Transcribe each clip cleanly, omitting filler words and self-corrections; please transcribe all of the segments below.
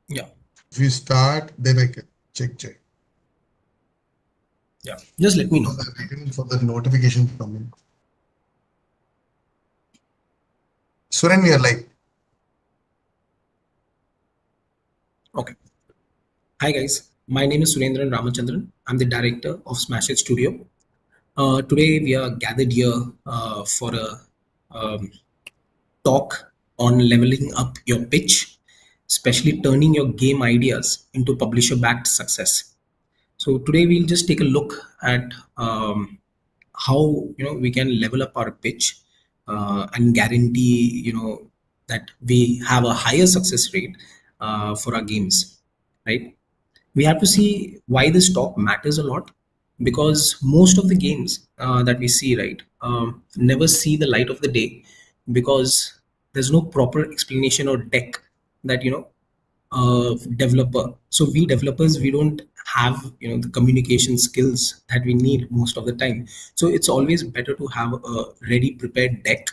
Yeah, If you start, then I can check. yeah. Just let me know. Because I'm waiting for the notification to come in. Suren, you're like, Okay. Hi guys, my name is Surendran Ramachandran. I'm the director of Smash It Studio. Today we are gathered here for a um, talk on leveling up your pitch, especially turning your game ideas into publisher-backed success. So today we'll just take a look at how we can level up our pitch and guarantee that we have a higher success rate for our games, right? We have to see why this talk matters a lot, because most of the games that we see, right, never see the light of the day because there's no proper explanation or deck that developer. So we developers, we don't have the communication skills that we need most of the time. So it's always better to have a ready prepared deck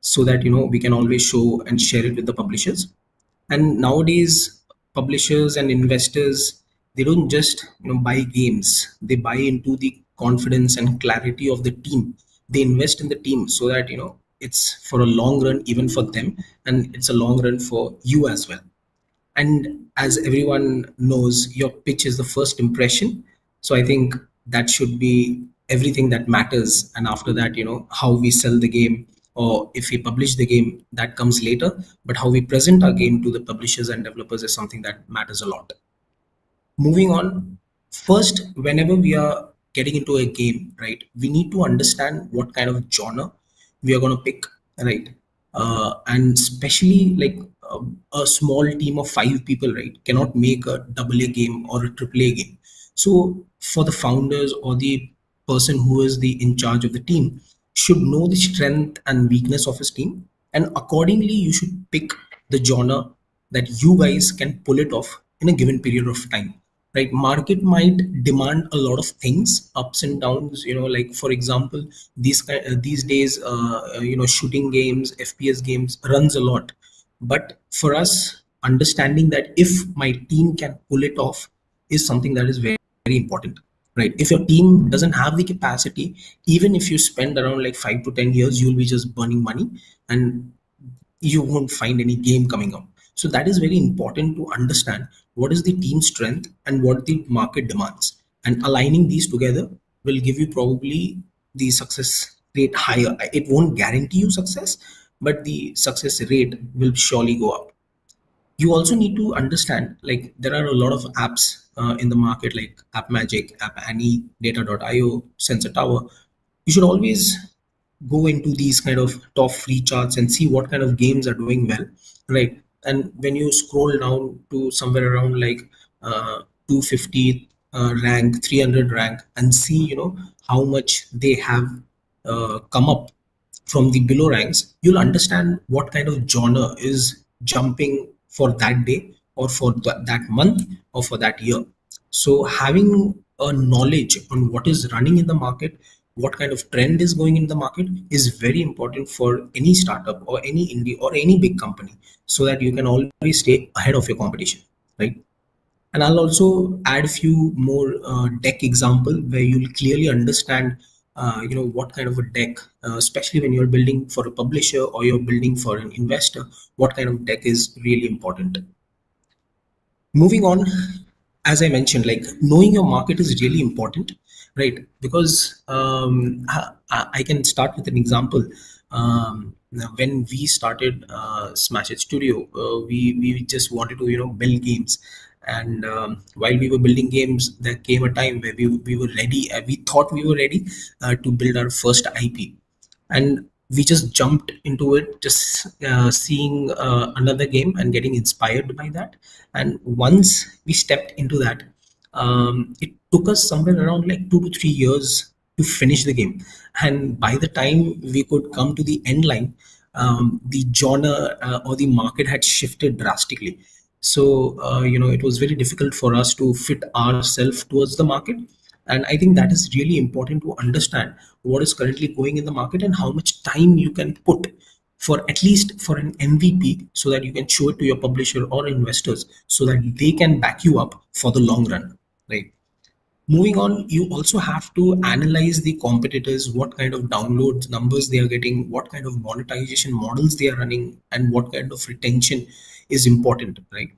so that we can always show and share it with the publishers. And nowadays publishers and investors, they don't just buy games, they buy into the confidence and clarity of the team. They invest in the team so that it's for a long run even for them, and it's a long run for you as well. And as everyone knows, your pitch is the first impression. So I think that should be everything that matters. And after that, how we sell the game, or if we publish the game, that comes later. But how we present our game to the publishers and developers is something that matters a lot. Moving on, first, whenever we are getting into a game, right, we need to understand what kind of genre we are going to pick, right? And especially like a small team of 5 people, right, cannot make a double A game or a triple A game. So for the founders or the person who is the in charge of the team should know the strength and weakness of his team, and accordingly you should pick the genre that you guys can pull it off in a given period of time, right? Market might demand a lot of things, ups and downs, like for example, these days shooting games, FPS games runs a lot. But for us, understanding that if my team can pull it off is something that is very, very important, right? If your team doesn't have the capacity, even if you spend around like 5 to 10 years, you'll be just burning money, and you won't find any game coming up. So that is very important to understand what is the team strength and what the market demands, and aligning these together will give you probably the success rate higher. It won't guarantee you success, but the success rate will surely go up. You also need to understand, like, there are a lot of apps in the market, like App Magic, App Annie, Data.io, Sensor Tower. You should always go into these kind of top free charts and see what kind of games are doing well, right? And when you scroll down to somewhere around like 250 rank, 300 rank, and see how much they have come up from the below ranks, you'll understand what kind of genre is jumping for that day, or for that month, or for that year. So having a knowledge on what is running in the market, what kind of trend is going in the market, is very important for any startup or any indie or any big company, so that you can always stay ahead of your competition, right? And I'll also add a few more deck example where you'll clearly understand what kind of a deck, especially when you're building for a publisher or you're building for an investor, what kind of deck is really important. Moving on, as I mentioned, like, knowing your market is really important, right? Because I can start with an example. Now, when we started Smash It Studio, we just wanted to build games. And while we were building games, there came a time where we were ready, we thought we were ready to build our first IP. And we just jumped into it, just seeing another game and getting inspired by that. And once we stepped into that, it took us somewhere around like 2 to 3 years to finish the game. And by the time we could come to the end line, the genre or the market had shifted drastically. So it was very difficult for us to fit ourselves towards the market. And I think that is really important to understand what is currently going in the market and how much time you can put for at least for an MVP, so that you can show it to your publisher or investors, so that they can back you up for the long run, right? Moving on, you also have to analyze the competitors, what kind of downloads numbers they are getting, what kind of monetization models they are running, and what kind of retention is important, right?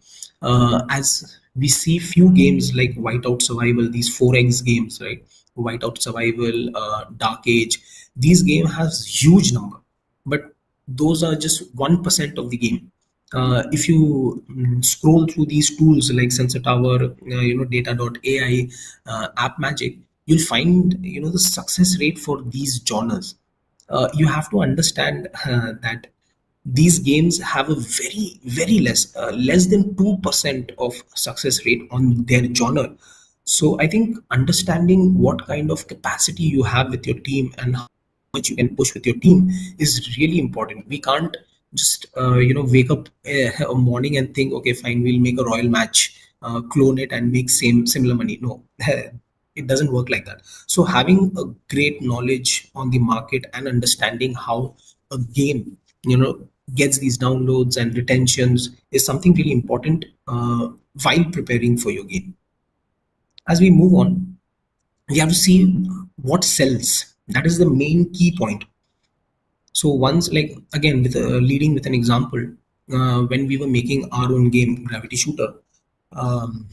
As we see few games like Whiteout Survival, these 4x games, right? Whiteout Survival, Dark Age, these game has huge number, but those are just 1% of the game. If you scroll through these tools like Sensor Tower, Data.ai, App Magic, you'll find the success rate for these genres. You have to understand that these games have a very less than 2% of success rate on their genre. So I think understanding what kind of capacity you have with your team and how much you can push with your team is really important. We can't just wake up a morning and think, okay, fine, we'll make a royal match, clone it and make similar money. No, it doesn't work like that. So having a great knowledge on the market and understanding how a game gets these downloads and retentions is something really important while preparing for your game. As we move on, we have to see what sells. That is the main key point. So once, like again, with leading with an example, when we were making our own game, Gravity Shooter, um,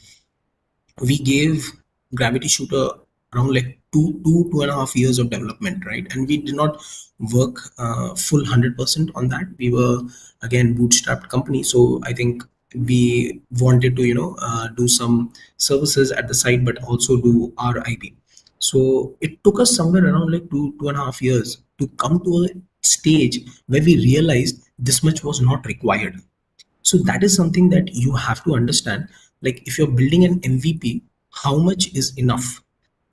we gave Gravity Shooter around like two and a half years of development, right? And we did not work full 100% on that. We were again bootstrapped company, so I think we wanted to do some services at the site, but also do our IP. So it took us somewhere around like two and a half years to come to a stage where we realized this much was not required. So that is something that you have to understand. Like if you're building an MVP, how much is enough,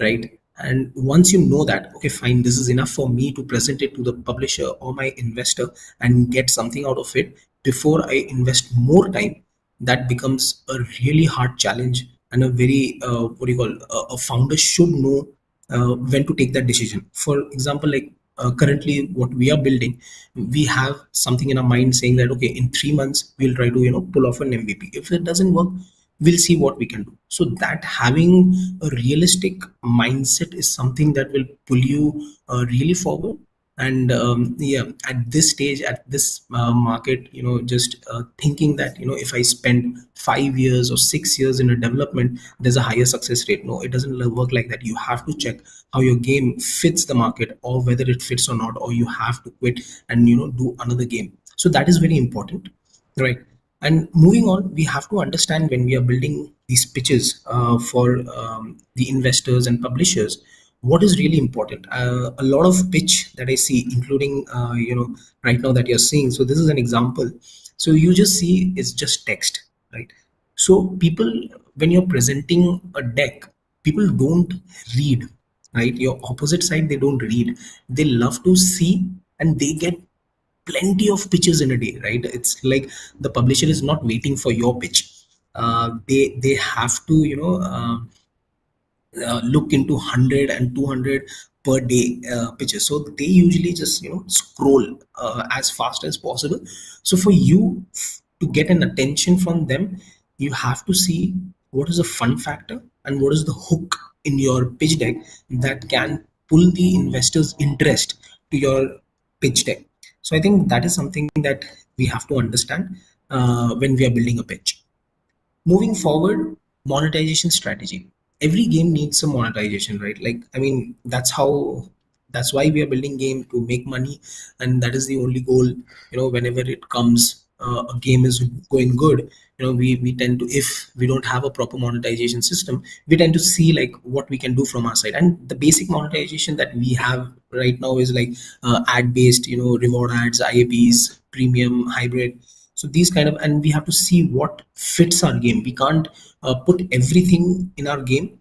right? And once you know that, okay, fine, this is enough for me to present it to the publisher or my investor and get something out of it before I invest more time, that becomes a really hard challenge, and a very what do you call, a founder should know when to take that decision. For example, like currently what we are building, we have something in our mind saying that, okay, in 3 months we'll try to pull off an MVP. If it doesn't work, we'll see what we can do. So that having a realistic mindset is something that will pull you really forward. And yeah, at this stage, at this market, just thinking that if I spend 5 years or 6 years in a development, there's a higher success rate. No, it doesn't work like that. You have to check how your game fits the market, or whether it fits or not, or you have to quit and do another game. So that is very important, right? And moving on, we have to understand when we are building these pitches for the investors and publishers, what is really important. A lot of pitch that I see, including right now that you're seeing. So this is an example. So you just see it's just text, right? So people, when you're presenting a deck, people don't read, right? Your opposite side, they don't read. They love to see, and they get plenty of pitches in a day, right? It's like the publisher is not waiting for your pitch. They have to look into 100 and 200 per day pitches. So they usually just scroll as fast as possible. So for you to get an attention from them, you have to see what is the fun factor and what is the hook in your pitch deck that can pull the investors interest to your pitch deck. So I think that is something that we have to understand when we are building a pitch. Moving forward, monetization strategy. Every game needs some monetization, right? Like, I mean, that's why we are building game, to make money, and that is the only goal. Whenever it comes, a game is going good, we tend to, if we don't have a proper monetization system, we tend to see like what we can do from our side. And the basic monetization that we have right now is like ad based, reward ads, IAPs, premium, hybrid. So these kind of, and we have to see what fits our game. We can't put everything in our game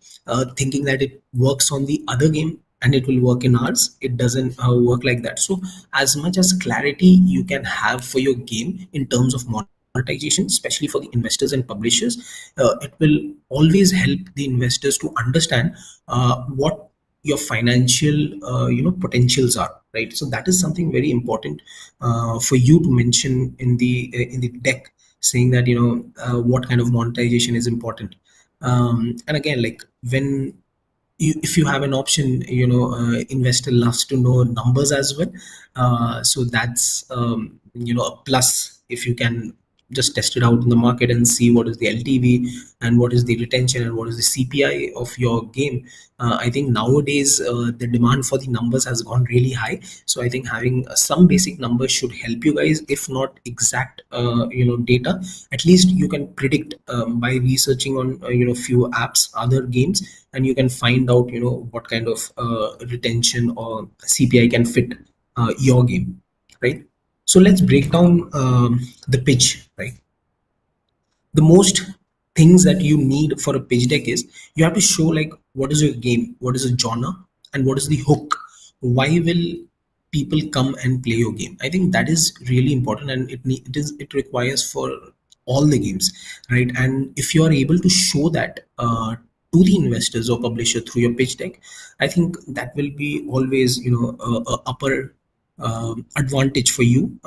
thinking that it works on the other game and it will work in ours. It doesn't work like that. So as much as clarity you can have for your game in terms of monetization, especially for the investors and publishers, it will always help the investors to understand what your financial potentials are, right? So that is something very important for you to mention in the deck, saying that what kind of monetization is important. And again, like when if you have an option, investor loves to know numbers as well. So that's a plus if you can just test it out in the market and see what is the LTV and what is the retention and what is the CPI of your game. I think nowadays the demand for the numbers has gone really high. So I think having some basic numbers should help you guys, if not exact data, at least you can predict by researching on few apps, other games, and you can find out what kind of retention or CPI can fit your game, right? So let's break down the pitch, right? The most things that you need for a pitch deck is you have to show like what is your game, what is the genre, and what is the hook. Why will people come and play your game? I think that is really important, and it requires for all the games, right? And if you are able to show that to the investors or publisher through your pitch deck, I think that will be always a upper advantage for you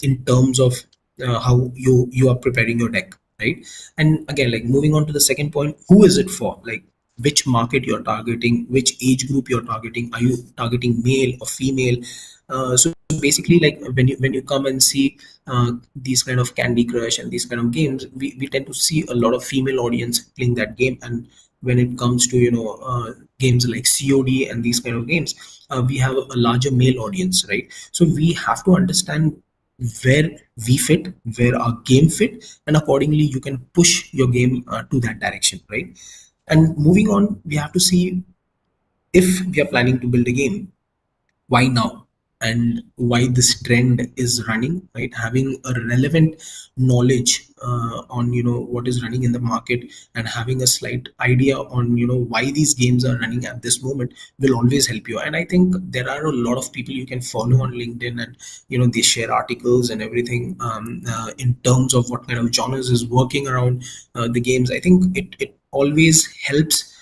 in terms of how you are preparing your deck, right? And again, like moving on to the second point, who is it for? Like which market you're targeting, which age group you're targeting. Are you targeting male or female? So basically, like when you come and see these kind of Candy Crush and these kind of games, we tend to see a lot of female audience playing that game. And when it comes to games like COD and these kind of games, we have a larger male audience, right? So we have to understand where we fit, where our game fit, and accordingly you can push your game to that direction, right? And moving on, we have to see if we are planning to build a game, why now, and why this trend is running, right? Having a relevant knowledge on what is running in the market, and having a slight idea on why these games are running at this moment will always help you. And I think there are a lot of people you can follow on LinkedIn, and they share articles and everything in terms of what kind of genres is working around the games. I think it always helps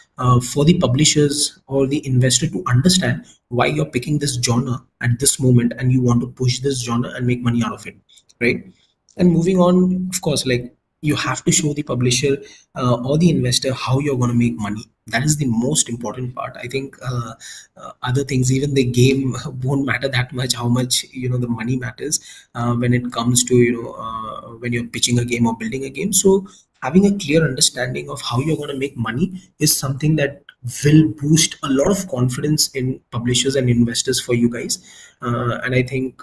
for the publishers or the investor to understand why you're picking this genre at this moment, and you want to push this genre and make money out of it, right? And moving on, of course, like you have to show the publisher or the investor how you're going to make money. That is the most important part. I think other things, even the game won't matter that much. How much the money matters when it comes to when you're pitching a game or building a game. So having a clear understanding of how you're going to make money is something that will boost a lot of confidence in publishers and investors for you guys. And I think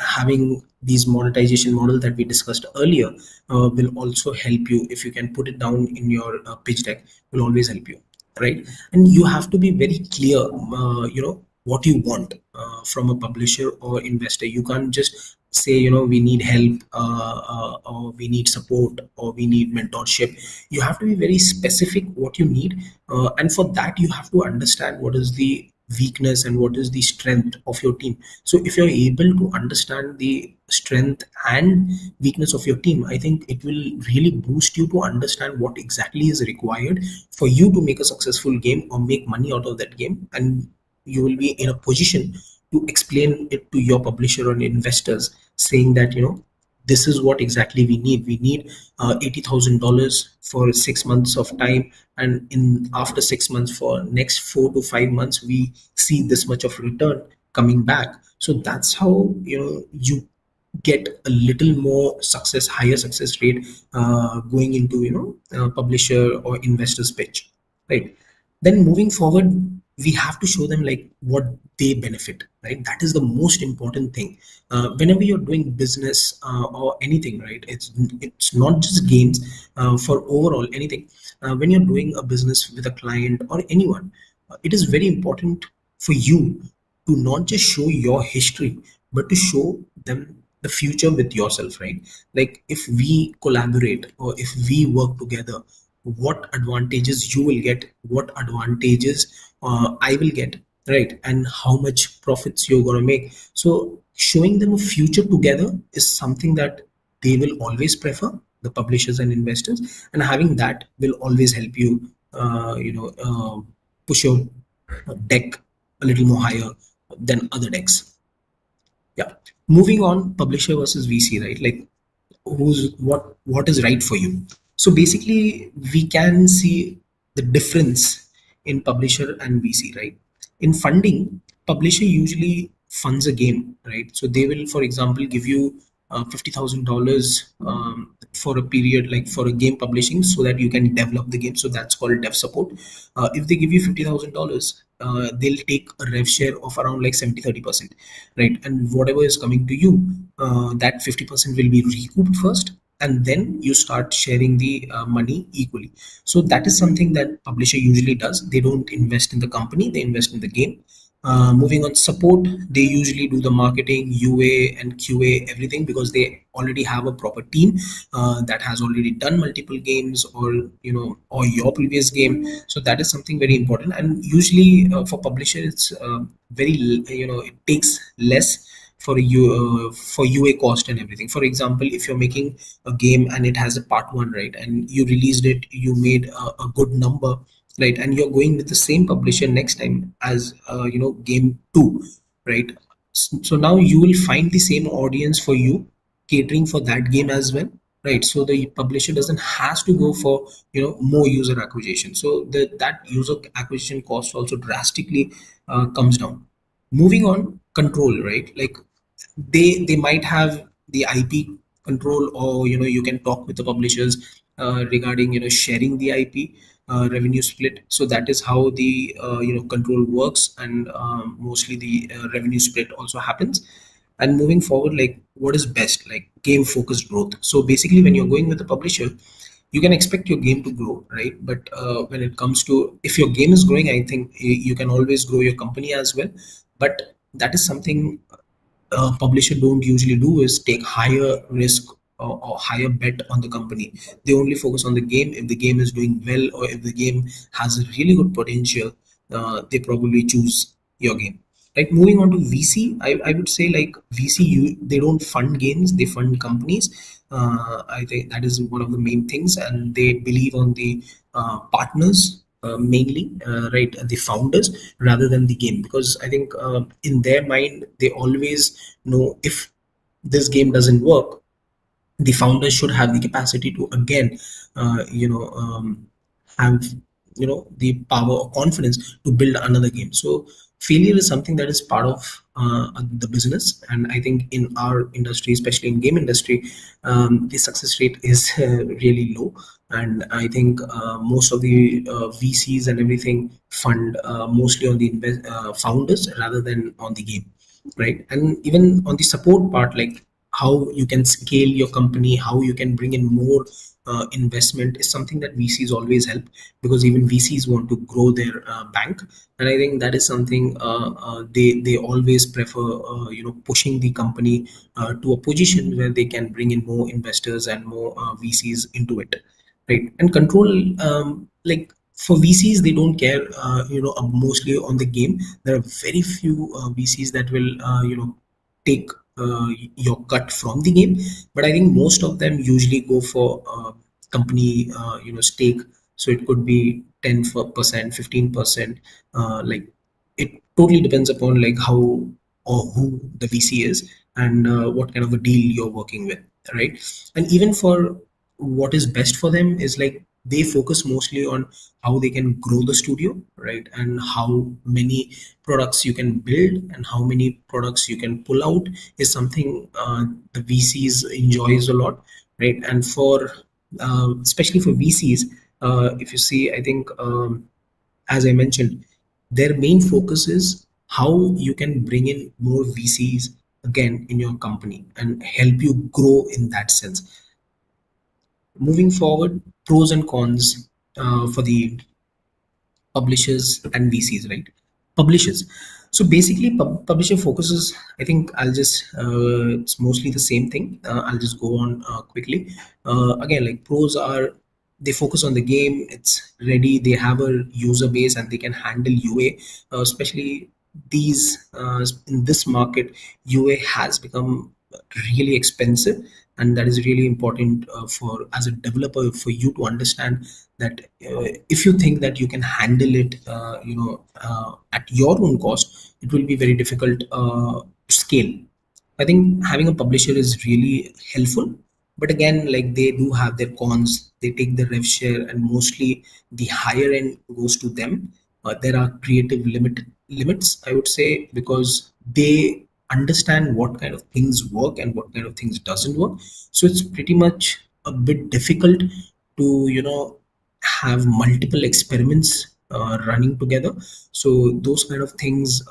having these monetization model that we discussed earlier will also help you. If you can put it down in your pitch deck, will always help you, right? And you have to be very clear what you want from a publisher or investor. You can't just say we need help, or we need support, or we need mentorship. You have to be very specific what you need, and for that you have to understand what is the weakness and what is the strength of your team. So if you're able to understand the strength and weakness of your team, I think it will really boost you to understand what exactly is required for you to make a successful game or make money out of that game. And you will be in a position to explain it to your publisher or investors, saying that this is what exactly we need. We need $80,000 for 6 months of time, and in after 6 months, for next 4 to 5 months, we see this much of return coming back. So that's how you get a little more success, higher success rate going into publisher or investors pitch, right? Then moving forward, we have to show them like what they benefit, right? That is the most important thing whenever you're doing business or anything, right? It's not just games, for overall anything. When you're doing a business with a client or anyone, it is very important for you to not just show your history, but to show them the future with yourself, right? Like if we collaborate or if we work together, what advantages you will get, what advantages I will get, right? And how much profits you're going to make. So showing them a future together is something that they will always prefer, the publishers and investors. And having that will always help you push your deck a little more higher than other decks. Yeah. Moving on, publisher versus VC, right? Like what is right for you. So basically, we can see the difference in publisher and VC, right? In funding, publisher usually funds a game, right? So they will, for example, give you $50,000 for a period, like for a game publishing, so that you can develop the game. So that's called dev support. If they give you $50,000, they'll take a rev share of around like 70-30%, right? And whatever is coming to you, that 50% will be recouped first, and then you start sharing the money equally. So that is something that publisher usually does. They don't invest in the company, they invest in the game. Moving on, support, they usually do the marketing, UA and QA, everything, because they already have a proper team that has already done multiple games, or or your previous game. So that is something very important. And usually for publisher, it's very it takes less for for UA cost and everything. For example, if you're making a game and it has a part one, right, and you released it, you made a good number, right, and you're going with the same publisher next time as game two, right. So now you will find the same audience for you, catering for that game as well, right. So the publisher doesn't has to go for more user acquisition, so that user acquisition cost also drastically comes down. Moving on, control, right, like they might have the IP control, or you can talk with the publishers regarding sharing the IP revenue split. So that is how the control works, and mostly the revenue split also happens. And moving forward, like what is best, like game focused growth. So basically, when you're going with the publisher, you can expect your game to grow, right? But when it comes to, if your game is growing, I think you can always grow your company as well. But that is something publisher don't usually do, is take higher risk or higher bet on the company. They only focus on the game. If the game is doing well, or if the game has a really good potential, they probably choose your game. Like moving on to VC, I would say like VC, they don't fund games, they fund companies. I think that is one of the main things, and they believe on the partners mainly, right, the founders rather than the game, because I think in their mind they always know, if this game doesn't work, the founders should have the capacity to again have the power or confidence to build another game. So failure is something that is part of the business, and I think in our industry, especially in game industry, the success rate is really low. And I think most of the VCs and everything fund mostly on the founders rather than on the game, right. And even on the support part, like how you can scale your company, how you can bring in more investment, is something that VCs always help, because even VCs want to grow their bank. And I think that is something they always prefer, pushing the company to a position where they can bring in more investors and more VCs into it, right. And control, like for VCs, they don't care mostly on the game. There are very few VCs that will take your cut from the game, but I think most of them usually go for company stake. So it could be 10%, 15%, like it totally depends upon like how or who the VC is, and what kind of a deal you're working with, right. And even for what is best for them is like they focus mostly on how they can grow the studio, right, and how many products you can build and how many products you can pull out, is something the VCs enjoys a lot, right. And for especially for VCs, if you see, I think as I mentioned, their main focus is how you can bring in more VCs again in your company and help you grow in that sense. Moving forward, pros and cons for the publishers and VCs, right? Publishers. So basically, publisher focuses. I think I'll just it's mostly the same thing. I'll just go on quickly. Again, like pros are, they focus on the game. It's ready. They have a user base and they can handle UA. Especially these in this market, UA has become really expensive, and that is really important for as a developer for you to understand that if you think that you can handle it at your own cost, it will be very difficult to scale. I think having a publisher is really helpful, but again, like they do have their cons. They take the rev share, and mostly the higher end goes to them. There are creative limits, I would say, because they understand what kind of things work and what kind of things doesn't work. So it's pretty much a bit difficult to have multiple experiments running together. So those kind of things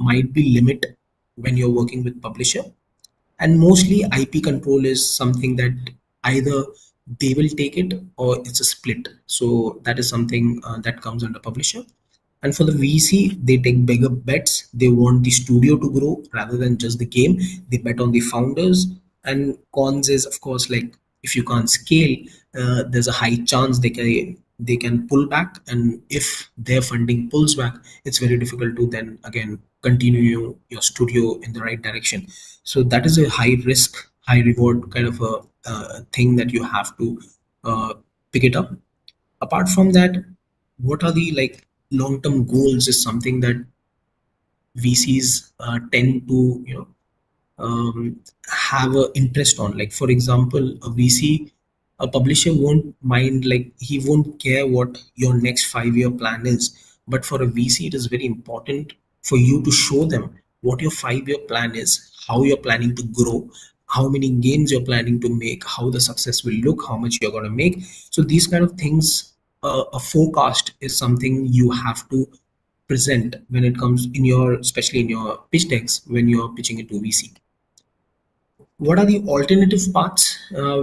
might be limit when you're working with publisher. And mostly IP control is something that either they will take it or it's a split. So that is something that comes under publisher. And for the VC, they take bigger bets. They want the studio to grow rather than just the game. They bet on the founders. And cons is, of course, like if you can't scale, there's a high chance they can pull back. And if their funding pulls back, it's very difficult to then again continue your studio in the right direction. So that is a high risk, high reward kind of a thing that you have to uh, pick it up. Apart from that, what are the like long-term goals is something that VCs tend to have a interest on. Like for example, a VC, a publisher won't mind, like he won't care what your next 5 year plan is. But for a VC, it is very important for you to show them what your 5 year plan is, how you're planning to grow, how many games you're planning to make, how the success will look, how much you're going to make. So these kind of things, a forecast is something you have to present when it comes in your, especially in your pitch decks when you're pitching it to VC. What are the alternative paths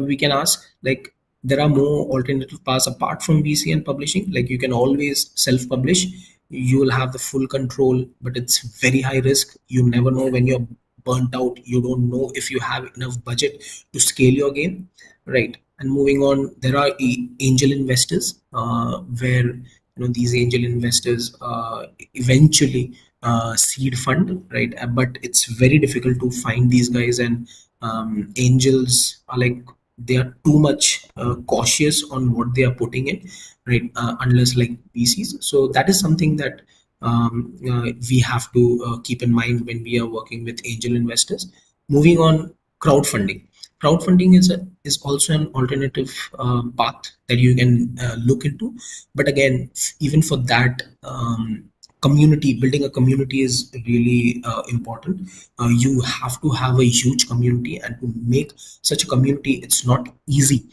we can ask? Like there are more alternative paths apart from VC and publishing. Like you can always self-publish. You will have the full control, but it's very high risk. You never know when you're burnt out. You don't know if you have enough budget to scale your game, right? And moving on, there are angel investors where these angel investors eventually seed fund, right? But it's very difficult to find these guys, and angels are like they are too much cautious on what they are putting in, right? Unless like VCs. So that is something that we have to keep in mind when we are working with angel investors. Moving on, crowdfunding. Crowdfunding is also an alternative path that you can look into. But again, even for that, building a community is really important. You have to have a huge community, and to make such a community, it's not easy,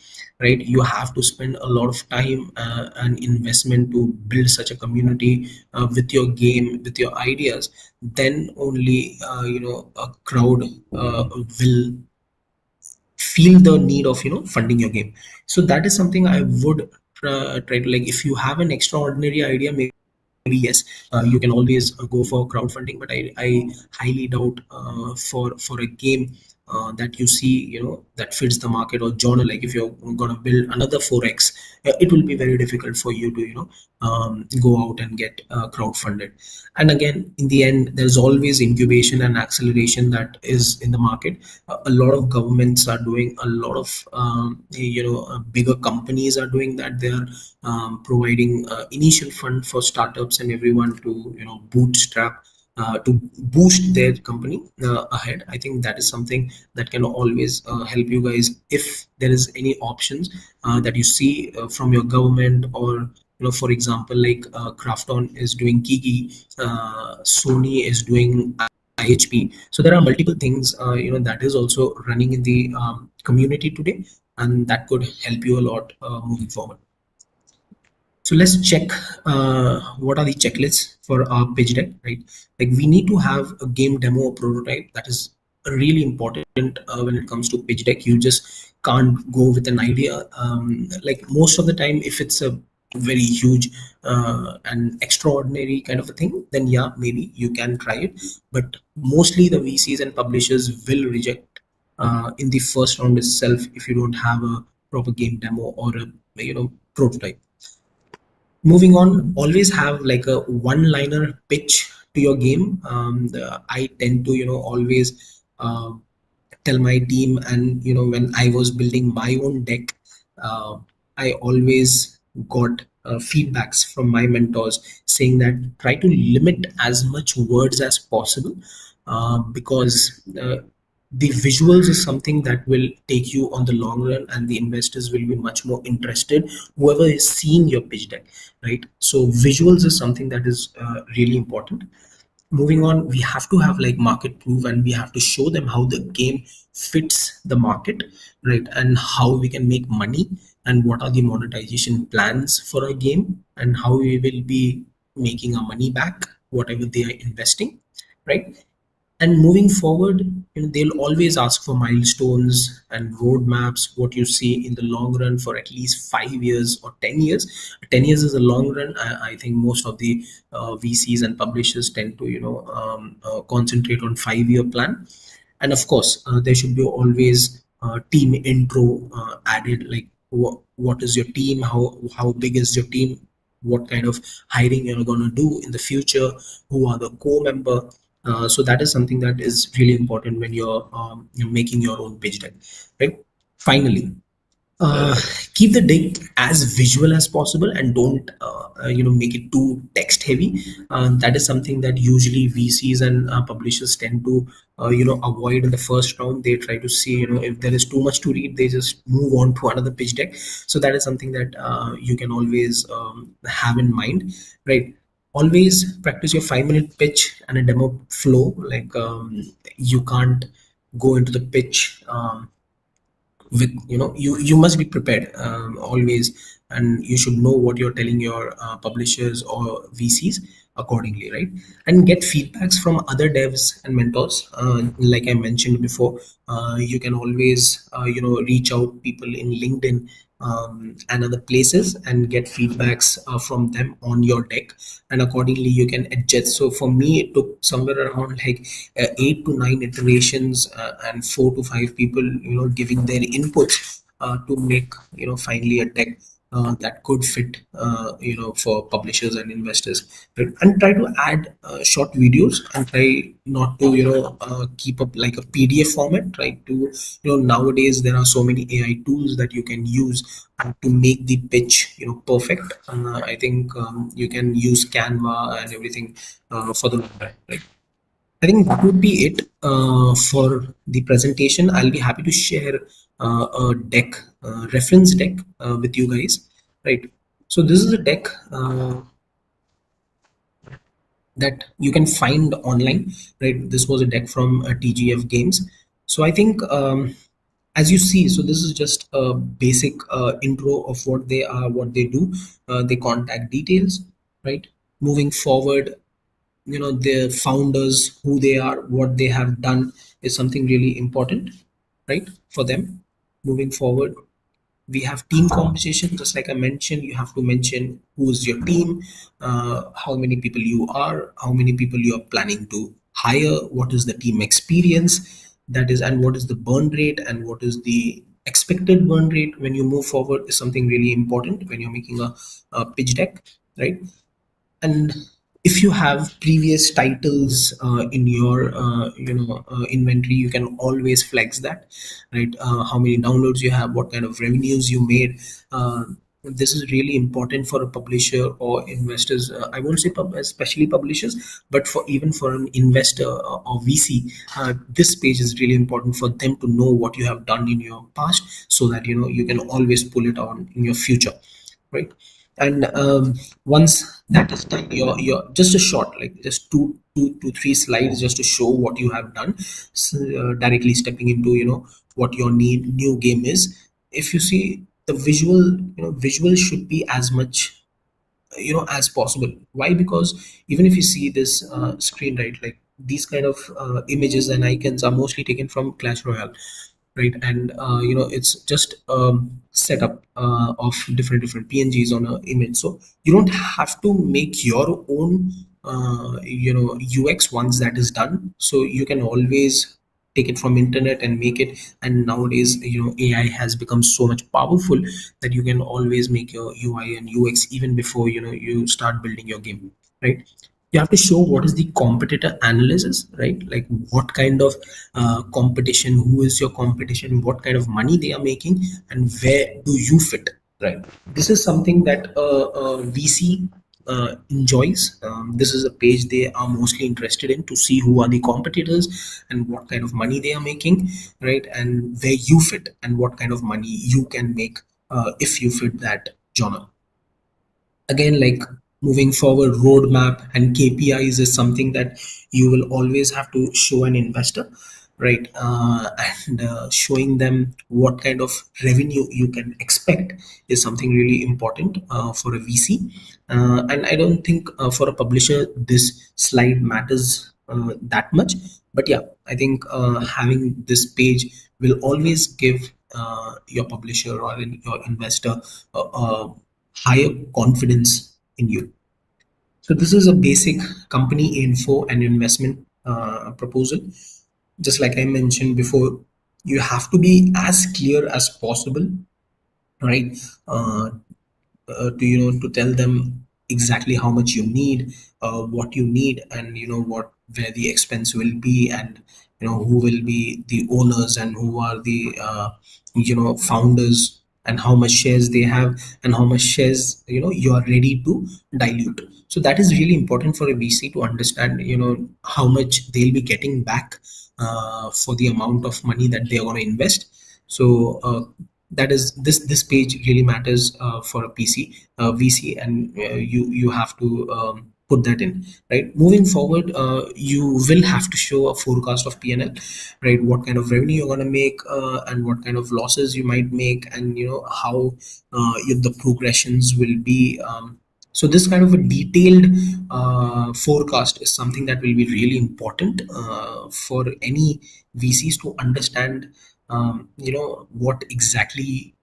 right? You have to spend a lot of time and investment to build such a community with your game, with your ideas. Then only a crowd will feel the need of funding your game. So that is something I would try to, like, if you have an extraordinary idea, maybe yes, you can always go for crowdfunding. But I highly doubt for a game that you see that fits the market or genre. Like if you're gonna build another 4x, it will be very difficult for you to go out and get crowdfunded. And again, in the end, there's always incubation and acceleration that is in the market. A lot of governments are doing, a lot of bigger companies are doing that. They're providing initial fund for startups and everyone to bootstrap to boost their company ahead. I think that is something that can always help you guys. If there is any options that you see from your government, or for example, like Krafton is doing Kiki, Sony is doing IHP. So there are multiple things that is also running in the community today, and that could help you a lot moving forward. So let's check what are the checklists for our pitch deck, right? Like we need to have a game demo or prototype. That is really important when it comes to pitch deck. You just can't go with an idea. Like most of the time, if it's a very huge and extraordinary kind of a thing, then yeah, maybe you can try it. But mostly the VCs and publishers will reject in the first round itself if you don't have a proper game demo or a prototype. Moving on, always have like a one liner pitch to your game. I tend to always tell my team, and when I was building my own deck, uh, I always got feedbacks from my mentors saying that try to limit as much words as possible, because the visuals is something that will take you on the long run, and the investors will be much more interested, whoever is seeing your pitch deck, right? So visuals is something that is really important. Moving on, we have to have like market proof, and we have to show them how the game fits the market, right? And how we can make money, and what are the monetization plans for a game, and how we will be making our money back whatever they are investing, right? And moving forward, they'll always ask for milestones and roadmaps, what you see in the long run for at least 5 years or 10 years. 10 years is a long run. I think most of the VCs and publishers tend to concentrate on 5-year plan. And of course, there should be always team intro added, like what is your team, how big is your team, what kind of hiring you're going to do in the future, who are the core member. So that is something that is really important when you're making your own pitch deck, right? Finally, uh, keep the deck as visual as possible, and don't make it too text heavy. That is something that usually VCs and publishers tend to avoid in the first round. They try to see, if there is too much to read, they just move on to another pitch deck. So that is something that you can always have in mind, right? Always practice your 5-minute pitch and a demo flow. Like, you can't go into the pitch with, you must be prepared always, and you should know what you're telling your publishers or VCs accordingly, right? And get feedbacks from other devs and mentors. Like I mentioned before, you can always reach out people in LinkedIn and other places, and get feedbacks from them on your deck, and accordingly you can adjust. So for me, it took somewhere around like 8 to 9 iterations, and 4 to 5 people giving their inputs to make finally a deck that could fit for publishers and investors, right? And try to add short videos, and try not to keep up like a PDF format. Try to, nowadays there are so many AI tools that you can use to make the pitch perfect. I think you can use Canva and everything for the long run, right? I think that would be it for the presentation. I'll be happy to share a deck, reference deck with you guys, right? So this is a deck that you can find online, right? This was a deck from TGF Games. So I think, as you see, so this is just a basic intro of what they are, what they do, the contact details, right? Moving forward, the founders, who they are, what they have done is something really important, right, for them. Moving forward, we have team conversation. Just like I mentioned, you have to mention who's your team, how many people you are, how many people you are planning to hire, what is the team experience, that is, and what is the burn rate, and what is the expected burn rate when you move forward, is something really important when you're making a pitch deck, right? And if you have previous titles in your inventory, you can always flex that, right? How many downloads you have, what kind of revenues you made. This is really important for a publisher or investors. I won't say especially publishers, but for even for an investor or VC, this page is really important for them to know what you have done in your past, so that you can always pull it on in your future, right? And once that is done, your just a short, like just two to three slides, just to show what you have done. So, directly stepping into what your new game is. If you see the visual should be as much as possible. Why? Because even if you see this screen, right, like these kind of images and icons are mostly taken from Clash Royale, right? And it's just setup of different PNGs on a image. So you don't have to make your own UX once that is done. So you can always take it from internet and make it. And nowadays AI has become so much powerful that you can always make your UI and UX even before you start building your game, right? You have to show what is the competitor analysis, right? Like what kind of competition, who is your competition, what kind of money they are making, and where do you fit, right? This is something that VC enjoys. This is a page they are mostly interested in, to see who are the competitors and what kind of money they are making, right? And where you fit and what kind of money you can make if you fit that genre. Again, like moving forward, roadmap and KPIs is something that you will always have to show an investor, right? And showing them what kind of revenue you can expect is something really important for a VC. And I don't think for a publisher this slide matters that much, but yeah, I think having this page will always give your publisher or your investor higher confidence in you. So this is a basic company info and investment proposal. Just like I mentioned before, you have to be as clear as possible, right? Uh, to to tell them exactly how much you need, what you need, and what where the expense will be, and who will be the owners, and who are the founders, and how much shares they have, and how much shares you are ready to dilute. So that is really important for a VC to understand how much they'll be getting back for the amount of money that they are going to invest. So that is this page really matters for a VC, and you have to put that in, right? Moving forward, you will have to show a forecast of P&L, right? What kind of revenue you're going to make, and what kind of losses you might make, and how the progressions will be. So this kind of a detailed forecast is something that will be really important for any VCs to understand what exactly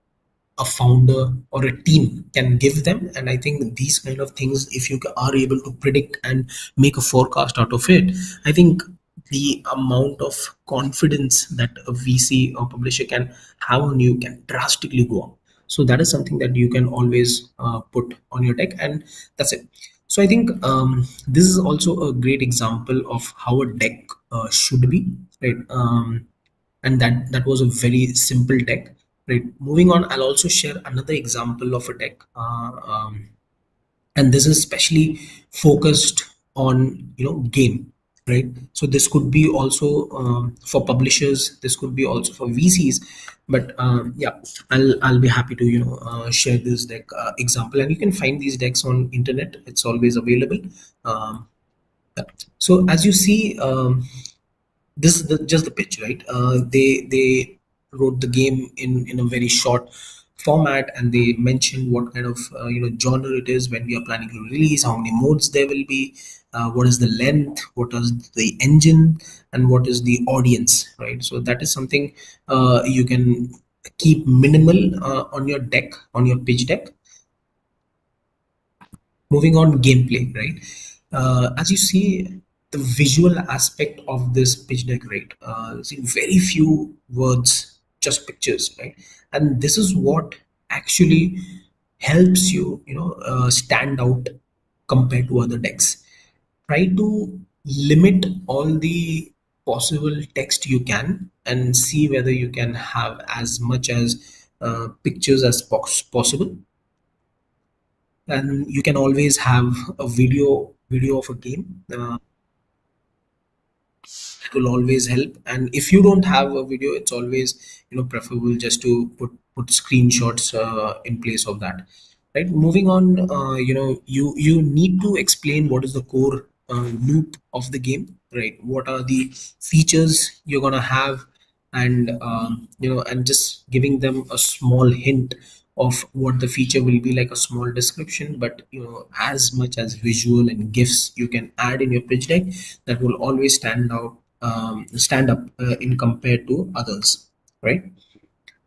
a founder or a team can give them. And I think these kind of things, if you are able to predict and make a forecast out of it, I think the amount of confidence that a VC or publisher can have on you can drastically go up. So that is something that you can always put on your deck, and that's it. So I think this is also a great example of how a deck should be, right? And that was a very simple deck, right? Moving on, I'll also share another example of a deck, and this is especially focused on game, right? So this could be also for publishers, this could be also for VCs, but yeah, I'll be happy to share this deck example, and you can find these decks on internet. It's always available. um, yeah. So as you see, this is just the pitch, right? They wrote the game in a very short format, and they mentioned what kind of genre it is, when we are planning to release, how many modes there will be, what is the length, what is the engine, and what is the audience, right? So that is something you can keep minimal on your deck, on your pitch deck. Moving on, gameplay, right? As you see, the visual aspect of this pitch deck, right? See, very few words, just pictures, right? And this is what actually helps you stand out compared to other decks. Try to limit all the possible text you can, and see whether you can have as much as pictures as possible. And you can always have a video of a game. It will always help, and if you don't have a video, it's always preferable just to put screenshots in place of that, right? Moving on, you need to explain what is the core loop of the game, right? What are the features you're gonna have, and and just giving them a small hint of what the feature will be, like a small description, but as much as visual and gifs you can add in your pitch deck, that will always stand up in compared to others, right?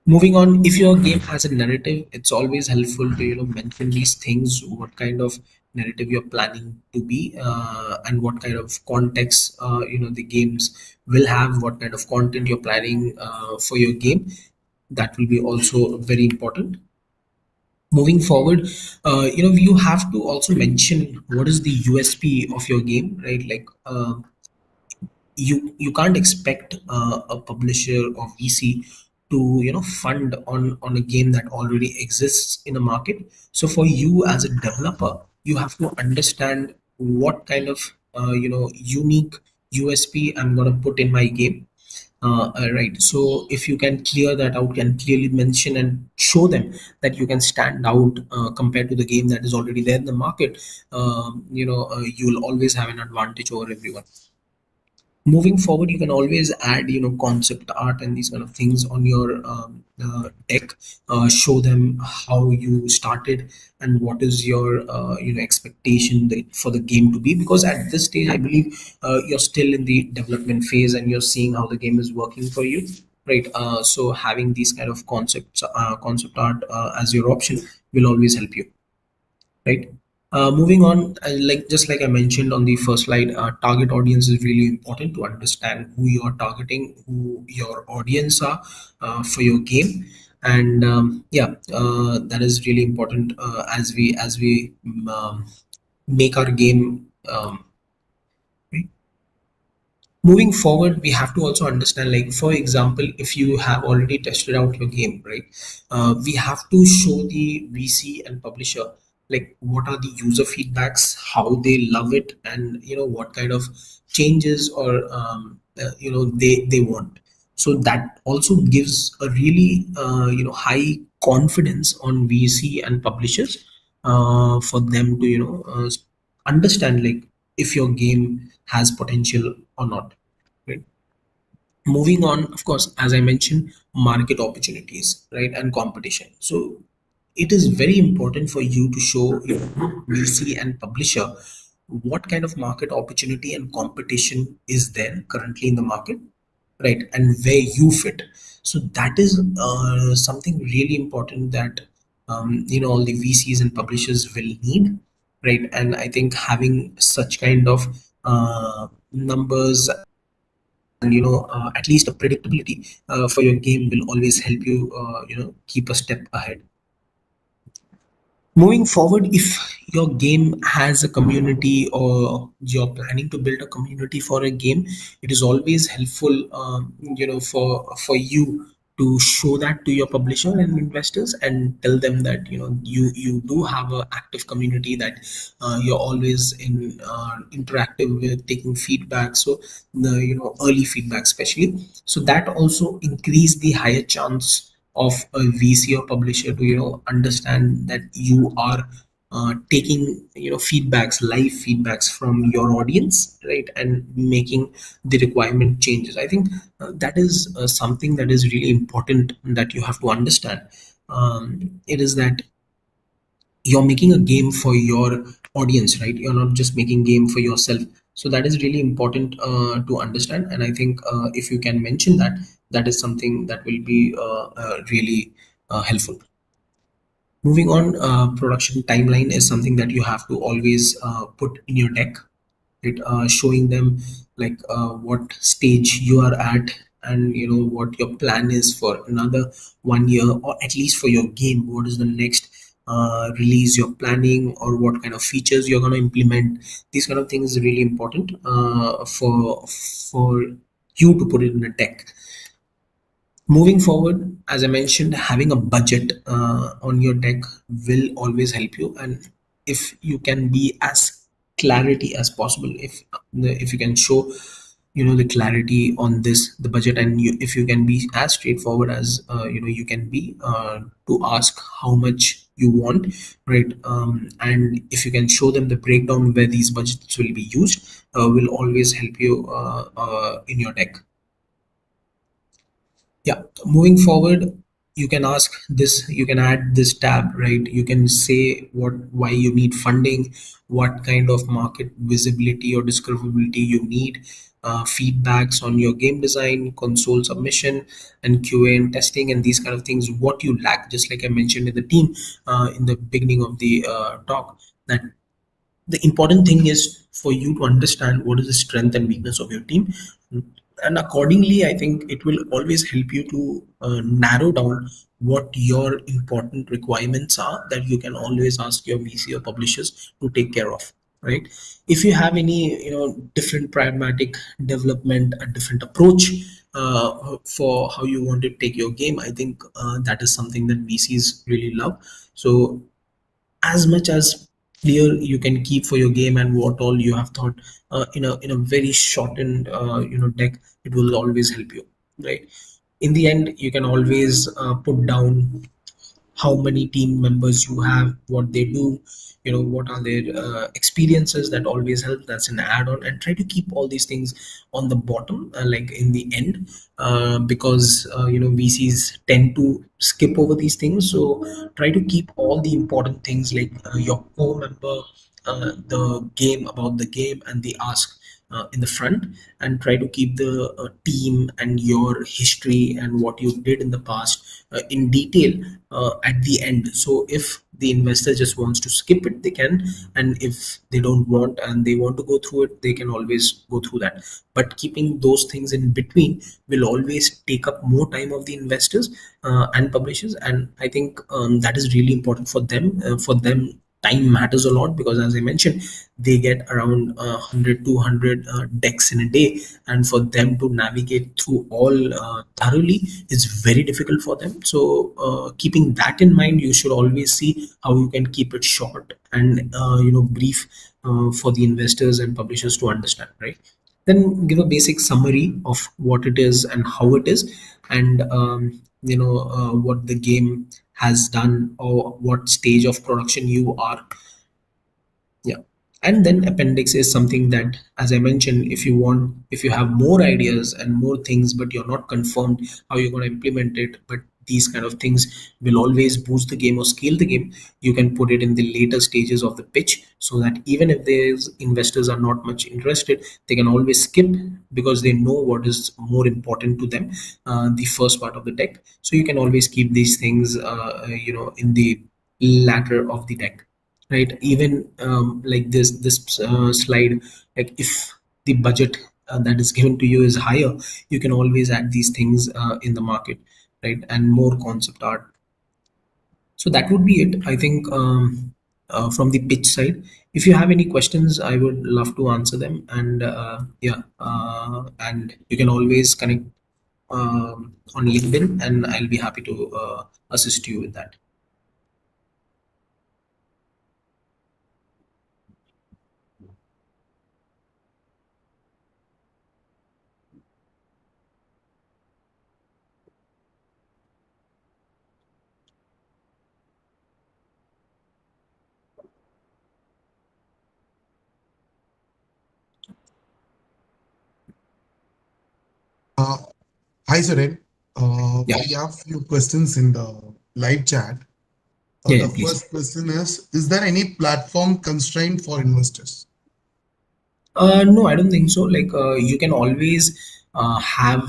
Moving on, if your game has a narrative, it's always helpful to mention these things, what kind of narrative you're planning to be, and what kind of context the games will have, what kind of content you're planning for your game. That will be also very important. Moving forward, you have to also mention what is the USP of your game, right? Like, you can't expect a publisher or VC to fund on a game that already exists in the market. So for you as a developer, you have to understand what kind of unique USP I'm gonna put in my game. Right. So if you can clear that out, can clearly mention and show them that you can stand out compared to the game that is already there in the market, you'll always have an advantage over everyone. Moving forward, you can always add concept art and these kind of things on your deck. Show them how you started and what is your expectation for the game to be, because at this stage I believe you're still in the development phase and you're seeing how the game is working for you, right? So having these kind of concept art as your option will always help you, right? Moving on, like just like I mentioned on the first slide, target audience is really important to understand who you're targeting, who your audience are for your game, and that is really important as we make our game. Right? Moving forward, we have to also understand, like for example, if you have already tested out your game, right? We have to show the VC and publisher like what are the user feedbacks, how they love it, and what kind of changes or they want. So that also gives a really high confidence on VC and publishers for them to understand like if your game has potential or not, right? Moving on, of course, as I mentioned, market opportunities, right, and competition. So it is very important for you to show your VC and publisher what kind of market opportunity and competition is there currently in the market, right, and where you fit. So that is something really important that all the VCs and publishers will need, right? And I think having such kind of numbers and at least a predictability for your game will always help you keep a step ahead. Moving forward, if your game has a community or you're planning to build a community for a game, it is always helpful for you to show that to your publisher and investors and tell them that you do have a active community, that you're always in interactive with taking feedback, so the early feedback especially, so that also increase the higher chance of a VC or publisher to understand that you are taking feedbacks, live feedbacks from your audience, right, and making the requirement changes. I think that is something that is really important that you have to understand. It is that you're making a game for your audience, right? You're not just making game for yourself. So that is really important to understand, and I think if you can mention that, that is something that will be really helpful. Moving on, production timeline is something that you have to always put in your deck, it showing them like what stage you are at, and what your plan is for another 1 year, or at least for your game, what is the next release you're planning, or what kind of features you're going to implement. These kind of things is really important for you to put it in a deck. Moving forward, as I mentioned, having a budget on your deck will always help you, and if you can be as clarity as possible, if you can show the clarity on this, the budget, and if you can be as straightforward as you can be to ask how much you want, right, and if you can show them the breakdown where these budgets will be used, will always help you in your deck. Yeah, moving forward, you can ask this, you can add this tab, right? You can say why you need funding, what kind of market visibility or discoverability you need, feedbacks on your game design, console submission, and QA and testing, and these kind of things, what you lack, just like I mentioned in the team in the beginning of the talk, that the important thing is for you to understand what is the strength and weakness of your team, And accordingly, I think it will always help you to narrow down what your important requirements are that you can always ask your VC or publishers to take care of, right? If you have any, different pragmatic development, a different approach for how you want to take your game, I think that is something that VCs really love. So as much as clear you can keep for your game and what all you have thought in a very shortened deck, it will always help you, right? In the end, you can always put down how many team members you have, what they do, what are their experiences. That always helps. That's an add-on, and try to keep all these things on the bottom, like in the end, because VCs tend to skip over these things. So try to keep all the important things, like your core member, the game, about the game, and the ask in the front, and try to keep the team and your history and what you did in the past in detail at the end. So if the investor just wants to skip it, they can, and if they don't want and they want to go through it, they can always go through that. But keeping those things in between will always take up more time of the investors and publishers, and I think that is really important for them. For them, time matters a lot, because as I mentioned, they get around 100 200 decks in a day, and for them to navigate through all thoroughly is very difficult for them. So keeping that in mind, you should always see how you can keep it short and brief for the investors and publishers to understand, right? Then give a basic summary of what it is and how it is, and what the game has done, or what stage of production you are. Yeah. And then appendix is something that, as I mentioned, if you have more ideas and more things, but you're not confirmed how you're going to implement it, but these kind of things will always boost the game or scale the game, you can put it in the later stages of the pitch, so that even if there's investors are not much interested, they can always skip, because they know what is more important to them, the first part of the deck. So you can always keep these things, in the latter of the deck, right? Even like this slide, like if the budget that is given to you is higher, you can always add these things in the market, right? And more concept art. So that would be it, I think, from the pitch side. If you have any questions, I would love to answer them, and yeah, and you can always connect on LinkedIn, and I'll be happy to assist you with that. Uh, Hi, Suren. Yeah, We have few questions in the live chat. yeah, The yeah, please. first question is there any platform constraint for investors? No, I don't think so. Like, you can always have,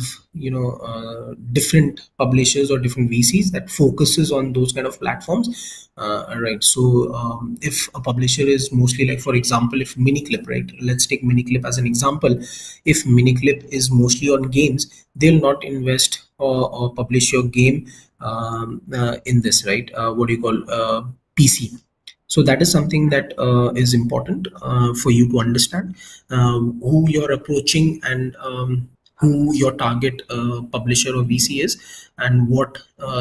different publishers or different VCs that focuses on those kind of platforms, right? So, if a publisher is mostly, like, for example, if Miniclip, right? Let's take Miniclip as an example. If Miniclip is mostly on games, they'll not invest or publish your game in this, right? What do you call PC? So that is something that is important for you to understand who you're approaching, and who your target publisher or VC is, and what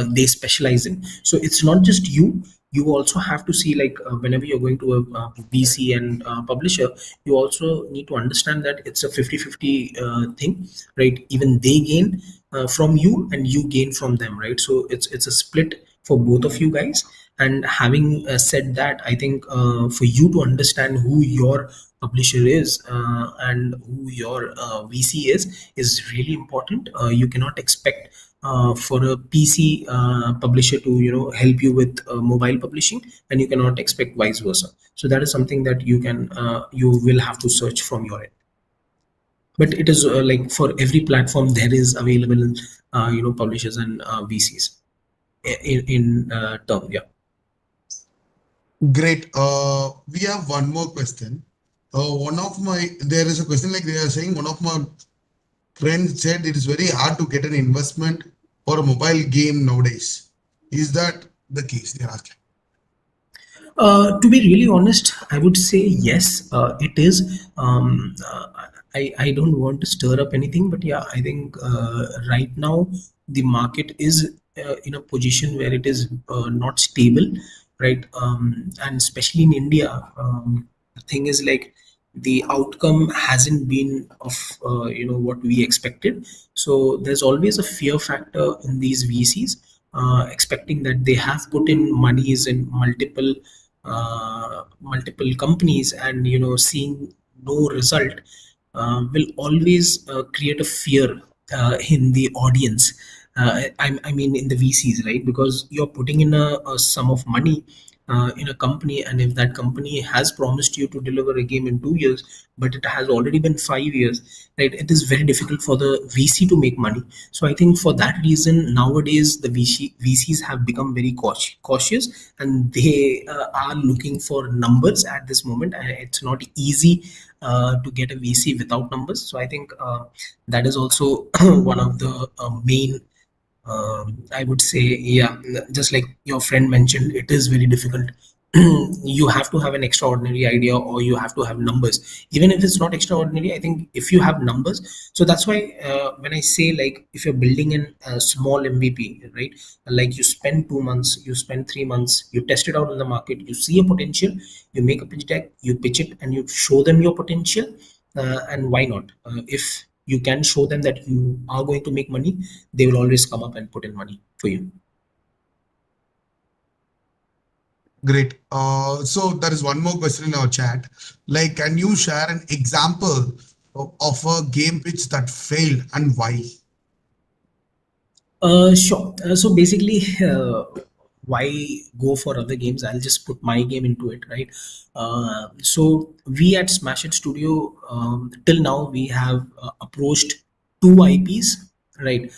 they specialize in. So it's not just you. You also have to see, like, whenever you're going to a VC and publisher, you also need to understand that it's a 50-50 thing, right? Even they gain from you, and you gain from them, right? So it's a split for both of you guys. And having said that, I think for you to understand who your publisher is, and who your VC is really important. You cannot expect for a PC publisher to help you with mobile publishing, and you cannot expect vice versa. So that is something that you will have to search from your end. But it is like for every platform there is available publishers and VCs in term. Yeah. Great. We have one more question. There is a question like they are saying one of my friend said it is very hard to get an investment for a mobile game nowadays. Is that the case? They're asking. To be really honest, I would say yes, it is. I don't want to stir up anything, but yeah, I think right now the market is in a position where it is not stable, right? And especially in India, the thing is like the outcome hasn't been of what we expected. So there's always a fear factor in these VCs, expecting that they have put in monies in multiple companies, and seeing no result will always create a fear in the audience. I mean in the VCs, right? Because you're putting in a sum of money in a company, and if that company has promised you to deliver a game in 2 years, but it has already been 5 years, right? It is very difficult for the VC to make money. So I think for that reason, nowadays the VCs have become very cautious, and they are looking for numbers at this moment. And it's not easy to get a VC without numbers. So I think that is also one of the main, I would say, yeah, just like your friend mentioned, it is very difficult. You have to have an extraordinary idea, or you have to have numbers. Even if it's not extraordinary, I think if you have numbers, so that's why when I say, like, if you're building a small MVP, right? Like you spend 2 months, you spend 3 months, you test it out in the market, you see a potential, you make a pitch deck, you pitch it, and you show them your potential. And why not? If you can show them that you are going to make money, they will always come up and put in money for you. Great. So there is one more question in our chat. Like, can you share an example of a game pitch that failed and why? Sure. So basically, why go for other games? I'll just put my game into it, right? So we at Smash It Studio, till now we have approached two IPs, right?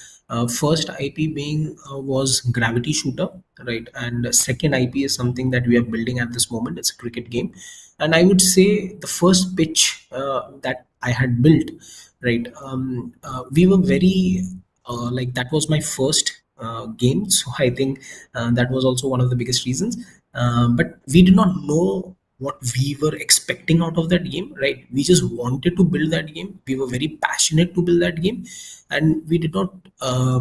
First IP being was Gravity Shooter, right? And second IP is something that we are building at this moment. It's a cricket game, and I would say the first pitch that I had built, right? We were very like that was my first game, so I think that was also one of the biggest reasons. But we did not know what we were expecting out of that game, right? We just wanted to build that game, we were very passionate to build that game, and we did not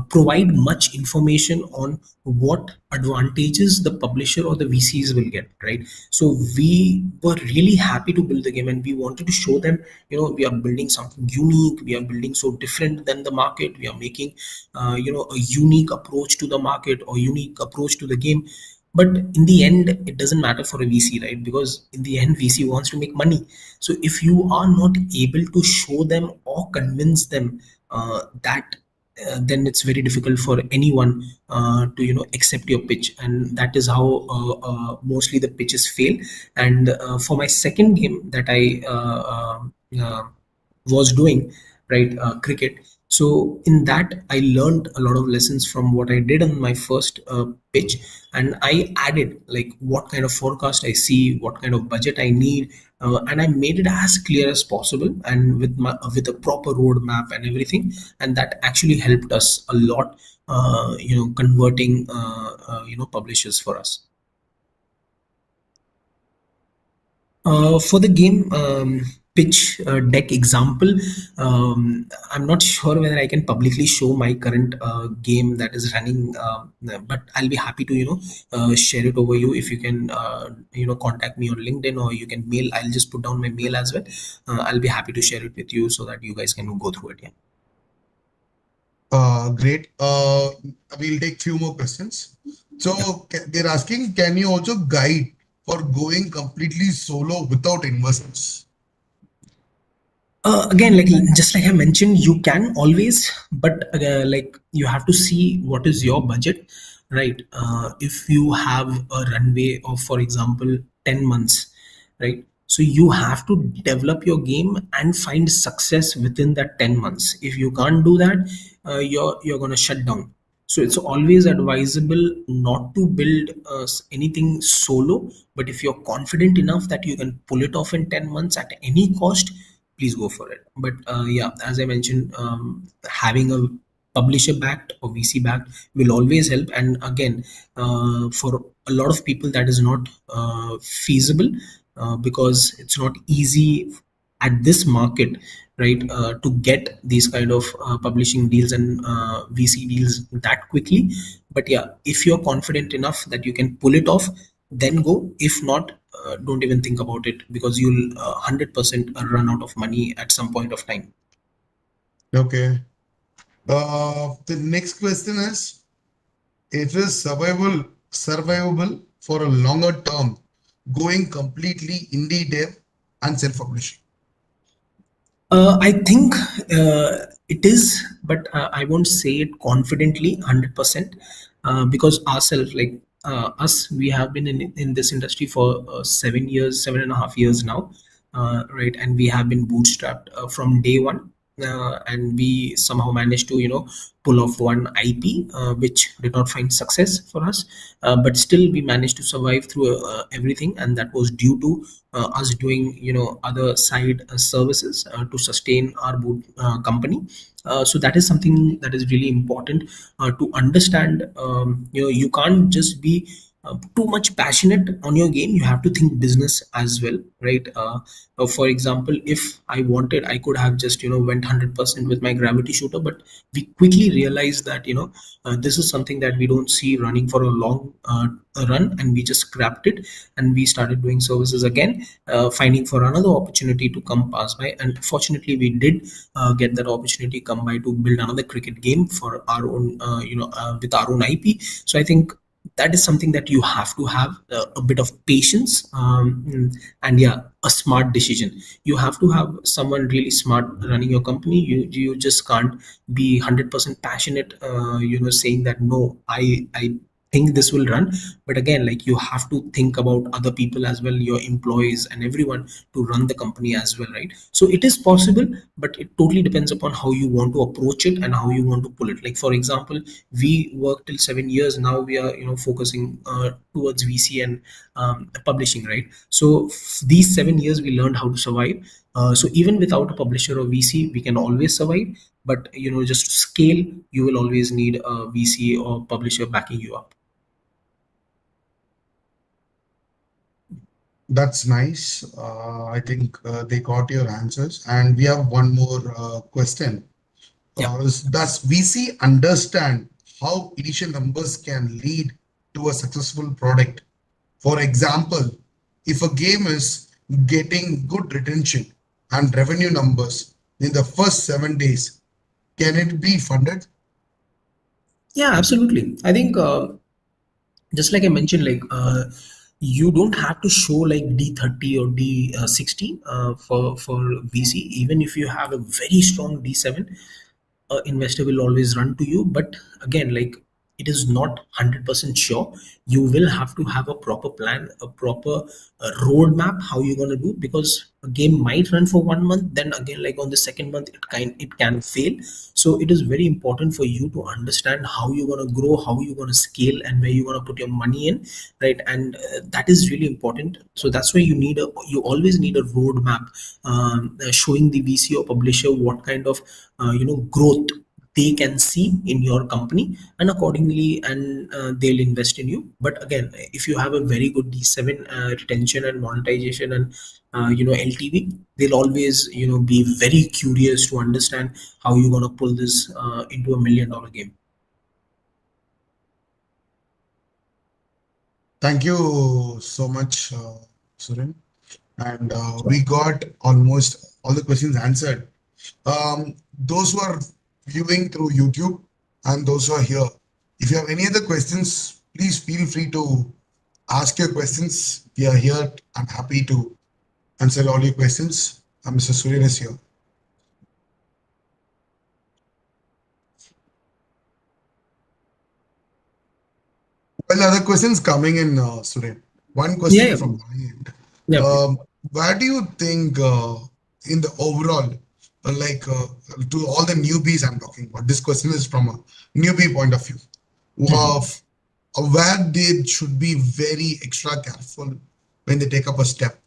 provide much information on what advantages the publisher or the VCs will get, right? So we were really happy to build the game, and we wanted to show them, we are building something unique, we are building so different than the market, we are making a unique approach to the market or unique approach to the game. But in the end, it doesn't matter for a VC, right? Because in the end, VC wants to make money. So if you are not able to show them or convince them that then it's very difficult for anyone to accept your pitch, and that is how mostly the pitches fail. And for my second game that I was doing, right, cricket, so in that I learned a lot of lessons from what I did on my first pitch, and I added like what kind of forecast I see, what kind of budget I need, and I made it as clear as possible, and with a proper roadmap and everything, and that actually helped us a lot, converting publishers for us. For the game pitch deck example, I'm not sure whether I can publicly show my current game that is running, but I'll be happy to share it over you. If you can contact me on LinkedIn, or you can mail. I'll just put down my mail as well. I'll be happy to share it with you so that you guys can go through it. Yeah. Great. We'll take few more questions. So they're asking, can you also guide for going completely solo without investors? Again, like just like I mentioned, you can always, but like you have to see what is your budget, right? If you have a runway of, for example, 10 months, right? So you have to develop your game and find success within that 10 months. If you can't do that, you're gonna shut down. So it's always advisable not to build anything solo, but if you're confident enough that you can pull it off in 10 months at any cost, please go for it. But yeah, as I mentioned, having a publisher backed or VC backed will always help. And again, for a lot of people, that is not feasible, because it's not easy at this market, right, to get these kind of publishing deals and VC deals that quickly. But yeah, if you're confident enough that you can pull it off, then go. If not, don't even think about it, because you'll 100% run out of money at some point of time. Okay. The next question is, it is survivable for a longer term, going completely indie dev and self-publishing? I think it is, but I won't say it confidently 100%, because ourselves, like us, we have been in this industry for 7 years, 7.5 years now, right? And we have been bootstrapped from day one. And we somehow managed to, pull off one IP, which did not find success for us, but still we managed to survive through everything, and that was due to us doing, other side services to sustain our company. So that is something that is really important to understand. You can't just be too much passionate on your game. You have to think business as well, right? For example, if I wanted, I could have just, went 100% with my gravity shooter, but we quickly realized that, this is something that we don't see running for a long run, and we just scrapped it, and we started doing services again, finding for another opportunity to come pass by. And fortunately, we did get that opportunity come by to build another cricket game for our own, with our own IP. So I think that is something that you have to have a bit of patience, and yeah, a smart decision. You have to have someone really smart running your company. You just can't be 100% passionate, saying that no, I think this will run. But again, like, you have to think about other people as well, your employees and everyone, to run the company as well, right? So it is possible, but it totally depends upon how you want to approach it and how you want to pull it. Like, for example, we worked till 7 years. Now we are, focusing towards VC and publishing, right? So these 7 years we learned how to survive. So even without a publisher or VC, we can always survive. But just to scale, you will always need a VC or publisher backing you up. That's nice. I think they got your answers. And we have one more question. Yeah. Does VC understand how initial numbers can lead to a successful product? For example, if a game is getting good retention and revenue numbers in the first 7 days, can it be funded? Yeah, absolutely. I think, just like I mentioned, like, you don't have to show like D30 or D60 for VC. Even if you have a very strong D7, investor will always run to you. But again, like, it is not 100% sure. You will have to have a proper plan, a proper roadmap, how you're going to do, because a game might run for 1 month, then again, like, on the second month, it can fail. So it is very important for you to understand how you're going to grow, how you're going to scale, and where you're going to put your money in, right? And that is really important. So that's why you always need a roadmap, showing the VC or publisher what kind of growth they can see in your company, and accordingly, and they'll invest in you. But again, if you have a very good D7 retention and monetization and LTV, they'll always be very curious to understand how you're going to pull this into $1 million game. Thank you so much, Suren. And we got almost all the questions answered. Those who are viewing through YouTube and those who are here, if you have any other questions, please feel free to ask your questions. We are here and happy to answer all your questions. Mr. Suryan is here. Well, other questions coming in, Suryan. One Yeah, question yeah, from please. my end. Yeah, please. Where do you think, in the overall, like to all the newbies I'm talking about, this question is from a newbie point of view, of where they should be very extra careful when they take up a step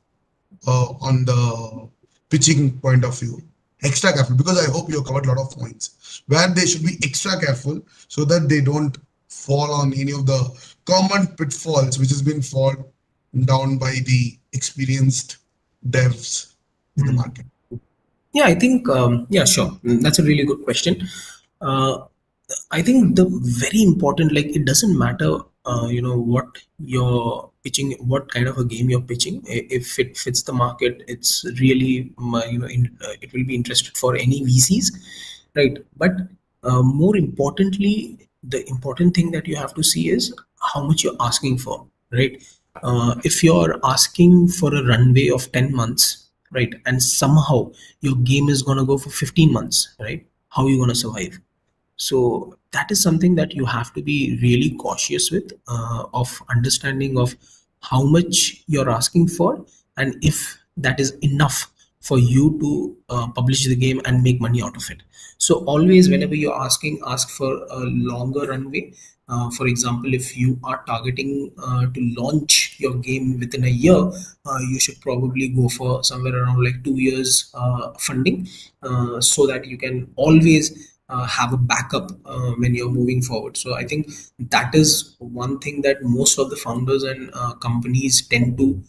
on the pitching point of view, extra careful, because I hope you covered a lot of points where they should be extra careful so that they don't fall on any of the common pitfalls which has been fall down by the experienced devs in the market. Yeah, I think, yeah, sure. That's a really good question. Uh, I think the very important, like, it doesn't matter, what you're pitching, what kind of a game you're pitching. If it fits the market, it's really, it will be interested for any VCs, right? But more importantly, the important thing that you have to see is how much you're asking for, right? If you're asking for a runway of 10 months, right, and somehow your game is going to go for 15 months, right, how are you going to survive? So that is something that you have to be really cautious with, of understanding of how much you're asking for, and if that is enough for you to publish the game and make money out of it. So always, whenever you're asking, ask for a longer runway. For example, if you are targeting to launch your game within a year, you should probably go for somewhere around like 2 years funding, so that you can always have a backup when you're moving forward. So I think that is one thing that most of the founders and companies tend to,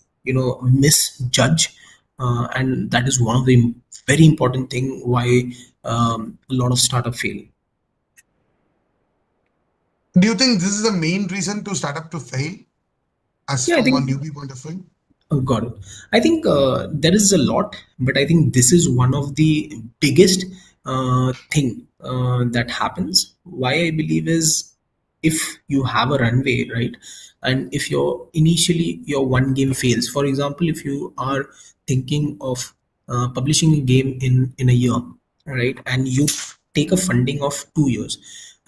misjudge, and that is one of the very important thing why a lot of startup fail. Do you think this is the main reason to startup to fail as Yeah, I from a think. newbie point of view? Oh, got it. I think there is a lot, but I think this is one of the biggest thing that happens. Why I believe is, if you have a runway, right, and if your one game fails, for example, if you are thinking of publishing a game in a year, right, and you take a funding of 2 years,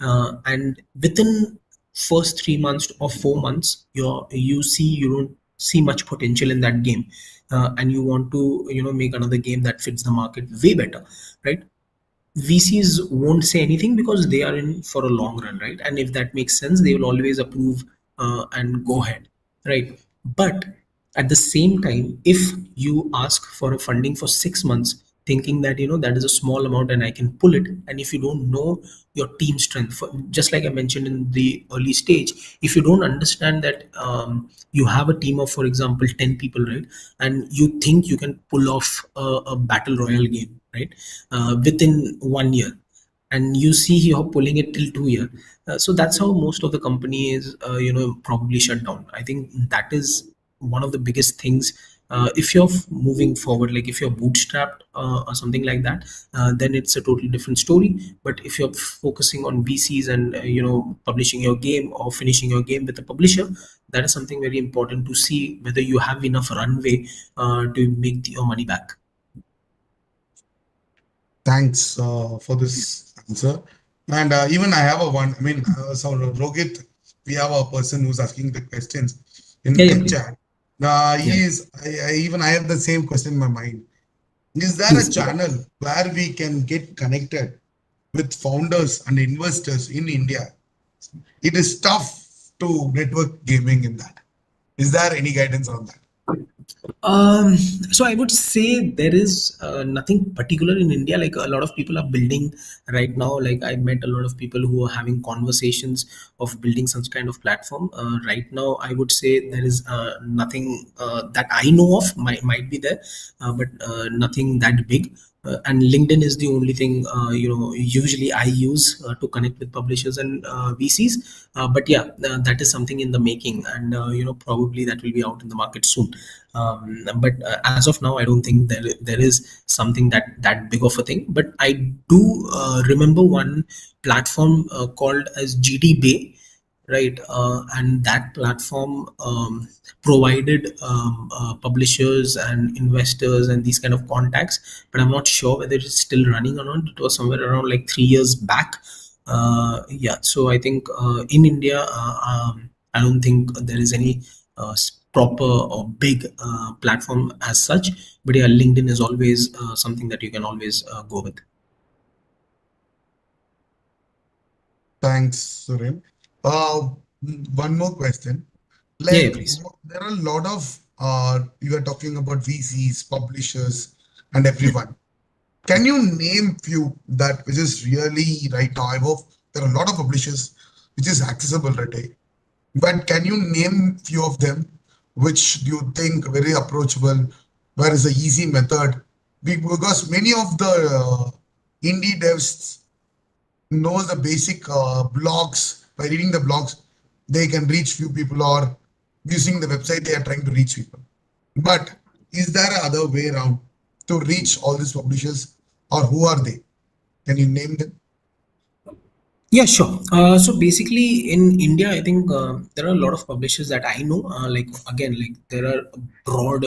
and within first 3 months or 4 months, you don't see much potential in that game, and you want to, make another game that fits the market way better, right? VCs won't say anything because they are in for a long run, right? And if that makes sense, they will always approve and go ahead, right? But at the same time, if you ask for a funding for 6 months, thinking that that is a small amount and I can pull it, and if you don't know your team strength, just like I mentioned in the early stage, if you don't understand that you have a team of, for example, 10 people, right, and you think you can pull off a battle royale game, right, within 1 year, and you see you're pulling it till 2 year, so that's how most of the companies probably shut down. I think that is one of the biggest things. If you're moving forward, like if you're bootstrapped or something like that, then it's a totally different story. But if you're focusing on VCs and publishing your game or finishing your game with a publisher, that is something very important to see whether you have enough runway to make your money back. Thanks for this answer. And even I have a one. I mean, so Rohit, we have a person who's asking the questions Yeah, yeah, in please. chat. Yeah, He is. I have the same question in my mind. Is there a please. channel where we can get connected with founders and investors in India? It is tough to network gaming in that. Is there any guidance on that? So I would say there is nothing particular in India. Like, a lot of people are building right now. Like, I met a lot of people who are having conversations of building some kind of platform. Right now, I would say there is nothing that I know of. Might be there, but nothing that big. And LinkedIn is the only thing usually I use to connect with publishers and VCs. But yeah, that is something in the making, and probably that will be out in the market soon. But as of now, I don't think there is something that big of a thing. But I do remember one platform called as GD Bay, right? And that platform provided publishers and investors and these kind of contacts, but I'm not sure whether it's still running or not. It was somewhere around like 3 years back. Yeah, so I think in India, I don't think there is any proper or big platform as such. But yeah, LinkedIn is always something that you can always go with. Thanks, Suren. Uh, One more question. Yeah, yeah, Like, please. there are a lot of you are talking about VCs, publishers. and everyone. Can you name few that which is really right now? I hope there are a lot of publishers which is accessible right away. But can you name few of them which do you think very approachable? Where is the easy method? Because many of the indie devs knows the basic blogs. By reading the blogs, they can reach few people, or using the website they are trying to reach people. But is there a other way around to reach all these publishers, or who are they? Can you name them? Yeah, sure. So basically, in India, I think there are a lot of publishers that I know. Like again, like there are a broad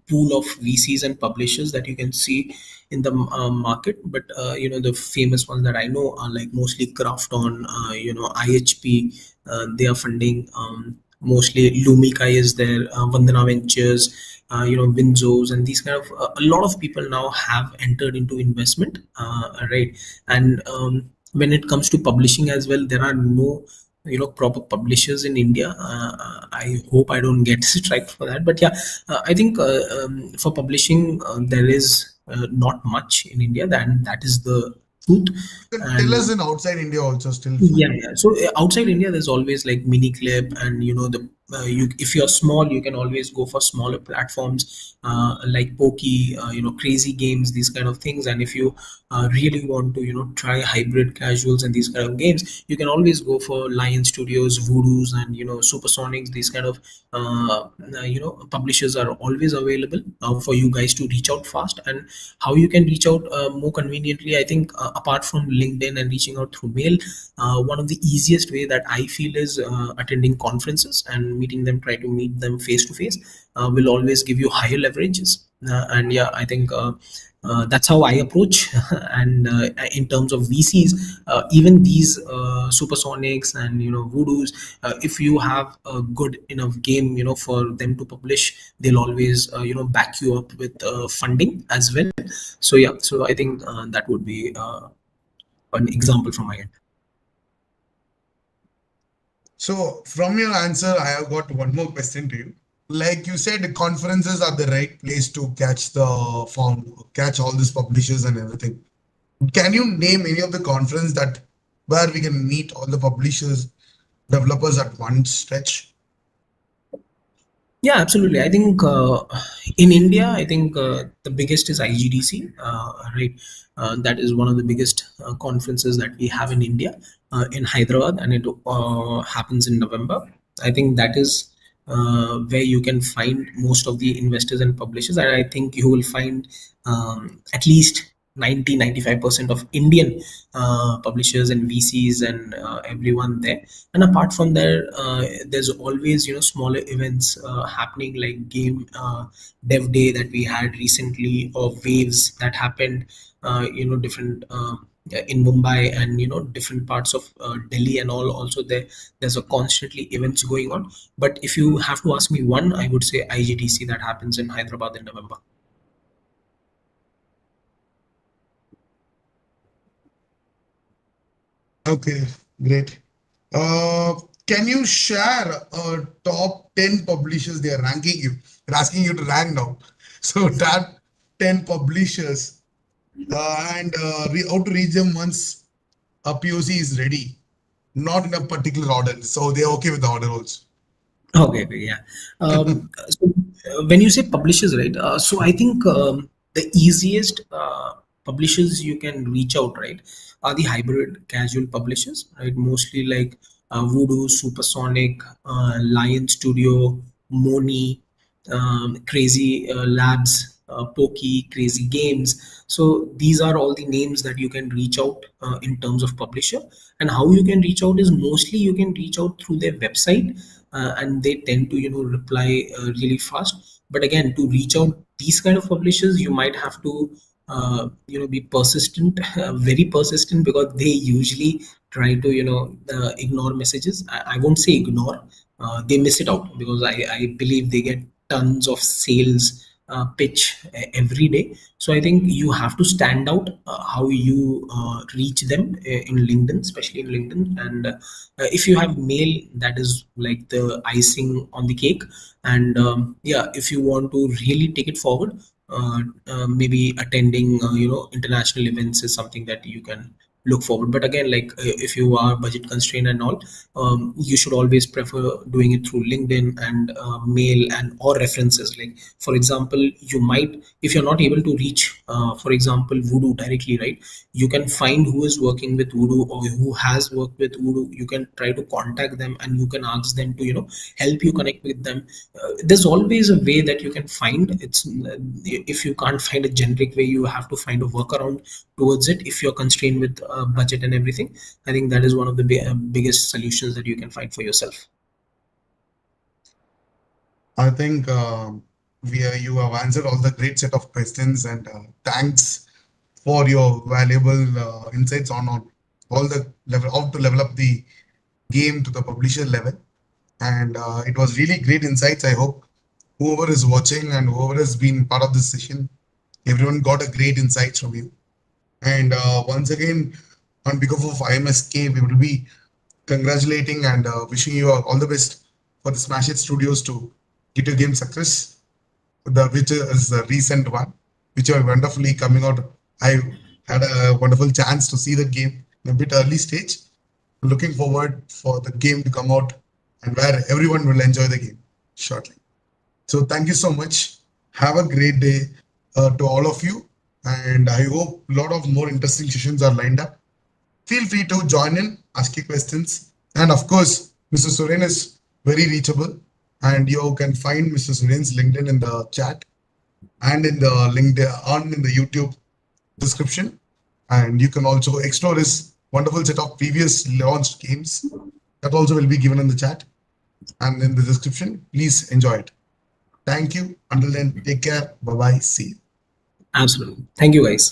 pool of VCs and publishers that you can see in the market. But the famous ones that I know are like mostly Krafton, IHP. They are funding. Mostly Lumikai is there. Vandana Ventures. Winzos and these kind of a lot of people now have entered into investment, right? And when it comes to publishing as well, there are no proper publishers in India. I hope I don't get strike for that, but yeah, I think for publishing there is not much in India, then that is the truth. Tell And us in outside India also still yeah, fine. yeah. So outside India, there's always like mini clip, and the you if you're small, you can always go for smaller platforms like Pokey, Crazy Games, these kind of things. And if you really want to try hybrid casuals and these kind of games, you can always go for Lion Studios, Voodoos, and Supersonics. These kind of publishers are always available for you guys to reach out fast. And how you can reach out more conveniently, I think, apart from LinkedIn and reaching out through mail, one of the easiest way that I feel is attending conferences and meeting them, try to meet them face to face, will always give you higher leverages. And yeah, I think that's how I approach. And in terms of VCs, even these Supersonics and Voodoos, if you have a good enough game, for them to publish, they'll always back you up with funding as well. So yeah, so I think that would be an example from my end. So from your answer, I have got one more question to you. Like you said, the conferences are the right place to catch the form, catch all these publishers and everything. Can you name any of the conference that where we can meet all the publishers, developers at one stretch? Yeah, absolutely. I think in India, I think the biggest is IGDC, right? That is one of the biggest conferences that we have in India, in Hyderabad, and it happens in November. I think that is where you can find most of the investors and publishers, and I think you will find at least 90-95% of Indian publishers and VCs and everyone there. And apart from there, there's always smaller events happening, like game dev day that we had recently, or waves that happened different in Mumbai, and different parts of Delhi and all. Also there's a constantly events going on. But if you have to ask me one, I would say IGTC that happens in Hyderabad in November. Okay, great. Uh, can you share top 10 publishers they are ranking you? They're asking you to rank now. So top 10 publishers and how to reach them once a POC is ready, not in a particular order. So they're okay with the order also. Okay, okay, yeah. So when you say publishers, right? So I think the easiest publishers you can reach out, right, are the hybrid casual publishers, right? Mostly like Voodoo, Supersonic, Lion Studio, Moni, Crazy Labs, Pokey, Crazy Games. So these are all the names that you can reach out in terms of publisher. And how you can reach out is mostly you can reach out through their website, and they tend to reply really fast. But again, to reach out these kind of publishers, you might have to be persistent, very persistent, because they usually try to ignore messages. I won't say ignore, they miss it out, because I believe they get tons of sales pitch every day. So I think you have to stand out how you reach them in LinkedIn, especially in LinkedIn. And if you have mail, that is like the icing on the cake. And yeah, if you want to really take it forward, maybe attending international events is something that you can look forward. But again, like if you are budget constrained and all, you should always prefer doing it through LinkedIn and mail and or references. Like for example, you might, if you're not able to reach for example Voodoo directly, right, you can find who is working with Voodoo or who has worked with Voodoo. You can try to contact them and you can ask them to help you connect with them. There's always a way that you can find. It's if you can't find a generic way, you have to find a workaround towards it. If you're constrained with budget and everything, I think that is one of the biggest solutions that you can find for yourself. I think you have answered all the great set of questions, and thanks for your valuable insights on all the level, how to level up the game to the publisher level. And it was really great insights. I hope whoever is watching and whoever has been part of this session, everyone got a great insights from you. And once again, on behalf of IMSK, we will be congratulating and wishing you all the best for the Smash It Studios to get your game success. Which is the recent one, which are wonderfully coming out. I had a wonderful chance to see the game in a bit early stage. Looking forward for the game to come out and where everyone will enjoy the game shortly. So thank you so much. Have a great day to all of you. And I hope a lot of more interesting sessions are lined up. Feel free to join in, ask your questions. And of course, Mr. Suren is very reachable. And you can find Mr. Suren's LinkedIn in the chat and in the LinkedIn in the YouTube description. And you can also explore his wonderful set of previous launched games. That also will be given in the chat and in the description. Please enjoy it. Thank you. Until then, take care. Bye bye. See you. Absolutely. Thank you, guys.